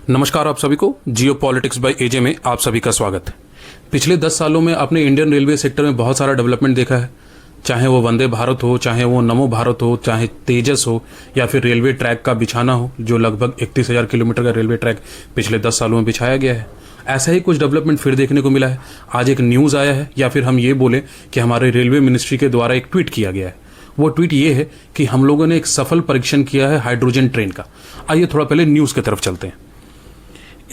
नमस्कार आप सभी को जियो पॉलिटिक्स बाय एजे में आप सभी का स्वागत है। पिछले 10 सालों में आपने इंडियन रेलवे सेक्टर में बहुत सारा डेवलपमेंट देखा है, चाहे वो वंदे भारत हो, चाहे वो नमो भारत हो, चाहे तेजस हो, या फिर रेलवे ट्रैक का बिछाना हो, जो लगभग 31,000 किलोमीटर का रेलवे ट्रैक पिछले 10 सालों में बिछाया गया है। ऐसा ही कुछ डेवलपमेंट फिर देखने को मिला है। आज एक न्यूज़ आया है, या फिर हम ये बोलें कि हमारे रेलवे मिनिस्ट्री के द्वारा एक ट्वीट किया गया है। वो ट्वीट ये है कि हम लोगों ने एक सफल परीक्षण किया है हाइड्रोजन ट्रेन का। आइए थोड़ा पहले न्यूज़ की तरफ चलते हैं।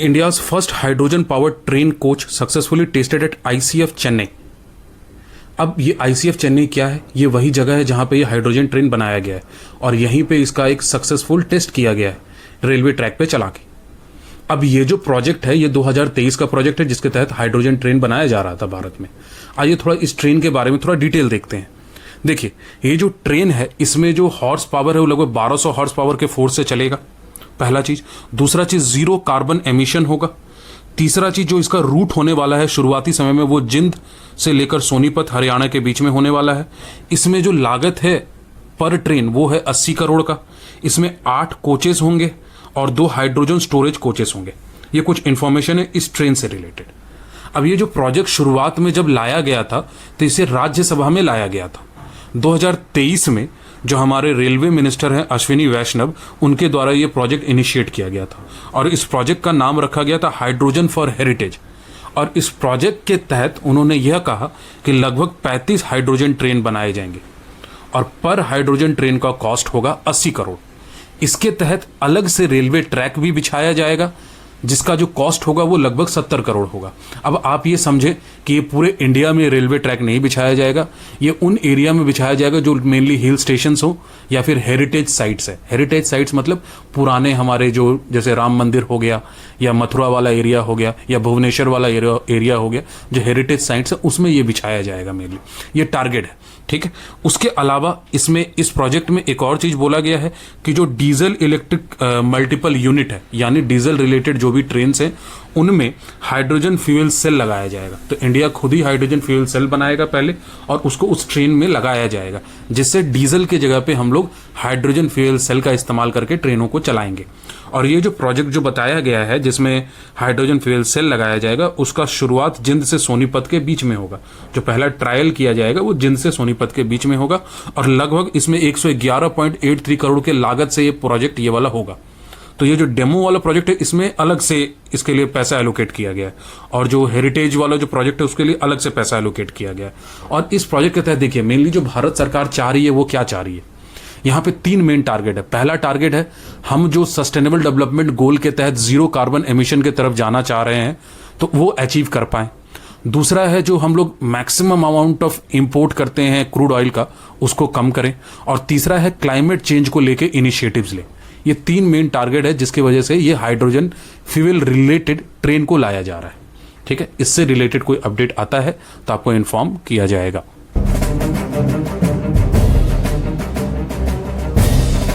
India's first hydrogen powered train coach successfully tested at ICF Chennai. अब ये ICF चेन्नई क्या है? ये वही जगह है जहां पे ये हाइड्रोजन ट्रेन बनाया गया है और यहीं पे इसका एक सक्सेसफुल टेस्ट किया गया है रेलवे ट्रैक पे चला के। अब ये जो प्रोजेक्ट है ये 2023 का प्रोजेक्ट है जिसके तहत हाइड्रोजन ट्रेन बनाया जा रहा था भारत में। आइए थोड़ा इस ट्रेन के बारे में थोड़ा डिटेल देखते हैं। देखिए, ये जो ट्रेन है इसमें जो हॉर्स पावर है वो लगभग 1200 हॉर्स पावर के फोर्स से चलेगा, पहला चीज। दूसरा चीज, जीरो कार्बन एमिशन होगा। तीसरा चीज, जो इसका रूट होने वाला है शुरुआती समय में वो जिंद से लेकर सोनीपत हरियाणा के बीच में होने वाला है। इसमें जो लागत है पर ट्रेन वो है 80 करोड़ का। इसमें 8 कोचेस होंगे और 2 हाइड्रोजन स्टोरेज कोचेस होंगे। ये कुछ इंफॉर्मेशन है इस ट्रेन से रिलेटेड। अब ये जो प्रोजेक्ट शुरुआत में जब लाया गया था तो इसे राज्यसभा में लाया गया था 2023 में। जो हमारे रेलवे मिनिस्टर हैं अश्विनी वैष्णव, उनके द्वारा ये प्रोजेक्ट इनिशिएट किया गया था और इस प्रोजेक्ट का नाम रखा गया था हाइड्रोजन फॉर हेरिटेज। और इस प्रोजेक्ट के तहत उन्होंने यह कहा कि लगभग 35 हाइड्रोजन ट्रेन बनाए जाएंगे और पर हाइड्रोजन ट्रेन का कॉस्ट होगा 80 करोड़। इसके तहत अलग से रेलवे ट्रैक भी बिछाया जाएगा जिसका जो कॉस्ट होगा वो लगभग 70 करोड़ होगा। अब आप ये समझें कि ये पूरे इंडिया में रेलवे ट्रैक नहीं बिछाया जाएगा, ये उन एरिया में बिछाया जाएगा जो मेनली हिल स्टेशंस हो या फिर हेरिटेज साइट्स है। हेरिटेज साइट्स मतलब पुराने हमारे जो जैसे राम मंदिर हो गया या मथुरा वाला एरिया हो गया या भुवनेश्वर वाला एरिया हो गया, जो हेरिटेज साइट्स है उसमें ये बिछाया जाएगा मेनली। ये टारगेट है, ठीक है। उसके अलावा इसमें इस प्रोजेक्ट में एक और चीज बोला गया है कि जो डीजल इलेक्ट्रिक मल्टीपल यूनिट है, यानी डीजल रिलेटेड जो भी ट्रेन है उनमें हाइड्रोजन फ्यूल सेल लगाया जाएगा। तो इंडिया खुद ही हाइड्रोजन फ्यूल सेल बनाएगा पहले और उसको उस ट्रेन में लगाया जाएगा, जिससे डीजल के जगह पे हम लोग हाइड्रोजन फ्यूल सेल का इस्तेमाल करके ट्रेनों को चलाएंगे। और ये जो प्रोजेक्ट जो बताया गया है जिसमें हाइड्रोजन फ्यूल सेल लगाया जाएगा, उसका शुरुआत जिंद से सोनीपत के बीच में होगा। जो पहला ट्रायल किया जाएगा वो जिंद से सोनीपत के बीच में होगा और लगभग इसमें 111.83 करोड़ के लागत से ये प्रोजेक्ट ये वाला होगा। तो ये जो डेमो वाला प्रोजेक्ट है इसमें अलग से इसके लिए पैसा एलोकेट किया गया है और जो हेरिटेज वाला जो प्रोजेक्ट है उसके लिए अलग से पैसा एलोकेट किया गया है। और इस प्रोजेक्ट के तहत देखिए मेनली जो भारत सरकार चाह रही है वो क्या चाह रही है। यहाँ पे 3 मेन टारगेट है। पहला टारगेट है हम जो सस्टेनेबल डेवलपमेंट गोल के तहत जीरो कार्बन एमिशन की तरफ जाना चाह रहे हैं तो वो अचीव कर पाए। दूसरा है जो हम लोग मैक्सिमम अमाउंट ऑफ इंपोर्ट करते हैं क्रूड ऑयल का उसको कम करें। और तीसरा है क्लाइमेट चेंज को लेके इनिशिएटिव्स लें। ये 3 मेन टारगेट है जिसकी वजह से ये हाइड्रोजन फ्यूल रिलेटेड ट्रेन को लाया जा रहा है, ठीक है। इससे रिलेटेड कोई अपडेट आता है तो आपको इन्फॉर्म किया जाएगा।